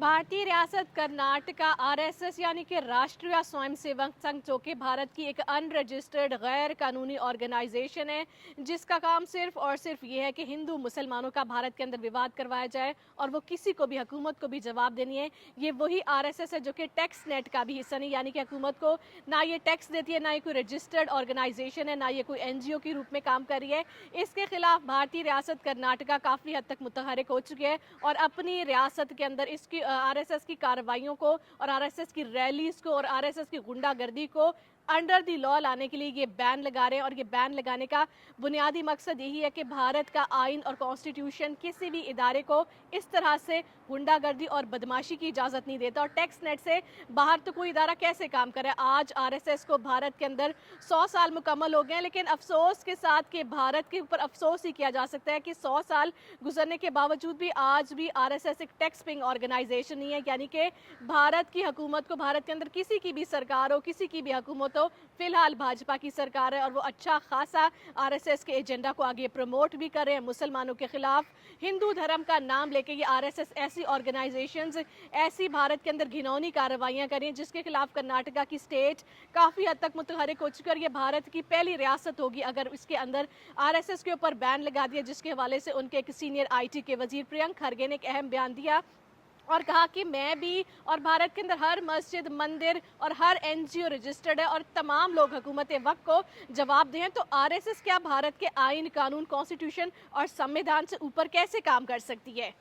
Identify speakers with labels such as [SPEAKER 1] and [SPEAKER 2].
[SPEAKER 1] भारतीय रियासत कर्नाटका आरएसएस यानी कि राष्ट्रीय स्वयंसेवक संघ जो कि भारत की एक अनरजिस्टर्ड गैर कानूनी ऑर्गेनाइजेशन है, जिसका काम सिर्फ और सिर्फ ये है कि हिंदू मुसलमानों का भारत के अंदर विवाद करवाया जाए और वो किसी को भी हुकूमत को भी जवाब देनी है। ये वही आरएसएस है जो कि टैक्स नेट का भी हिस्सा नहीं, यानी कि हुकूमत को ना ये टैक्स देती है, ना ये कोई रजिस्टर्ड ऑर्गेनाइजेशन है, ना ये कोई एनजीओ के रूप में काम कर रही है। इसके खिलाफ भारतीय रियासत कर्नाटका काफ़ी हद तक मुतहरक हो चुकी है और अपनी रियासत के अंदर इसकी आरएसएस की कार्रवाइयों को और आरएसएस की रैलीज को और आरएसएस की गुंडागर्दी को अंडर दी लॉ लाने के लिए ये बैन लगा रहे हैं। और ये बैन लगाने का बुनियादी मकसद यही है कि भारत का आइन और कॉन्स्टिट्यूशन किसी भी इदारे को इस तरह से गुंडागर्दी और बदमाशी की इजाज़त नहीं देता। और टैक्स नेट से बाहर तो कोई इदारा कैसे काम करे। आज आरएसएस को भारत के अंदर 100 साल मुकम्मल हो गए हैं, लेकिन अफसोस के साथ कि भारत के ऊपर अफसोस ही किया जा सकता है कि 100 साल गुजरने के बावजूद भी आज भी आरएसएस एक टैक्स पेइंग ऑर्गेनाइजेशन नहीं है। यानी कि भारत की हुकूमत को, भारत के अंदर किसी की भी सरकार हो, किसी की भी हुकूमत हो, फिलहाल भाजपा की सरकार है और वो अच्छा खासा आरएसएस के एजेंडा को आगे प्रमोट भी कर रहे हैं। मुसलमानों के खिलाफ हिंदू धर्म का नाम लेके ये आरएसएस ऐसी ऑर्गेनाइजेशंस ऐसी भारत के अंदर घिनौनी कार्रवाइयां करें जिसके खिलाफ कर्नाटका की स्टेट काफ़ी हद तक मुतहरक हो चुकी है। और ये भारत की पहली रियासत होगी अगर इसके अंदर आरएसएस के ऊपर बैन लगा दिया, जिसके हवाले से उनके एक सीनियर आईटी के वजीर प्रियंक खरगे ने एक अहम बयान दिया और कहा कि मैं भी और भारत के अंदर हर मस्जिद, मंदिर और हर एनजीओ रजिस्टर्ड है और तमाम लोग हुकूमत वक्त को जवाब दें। तो आरएसएस क्या भारत के आइन, कानून, कॉन्स्टिट्यूशन और संविधान से ऊपर कैसे काम कर सकती है।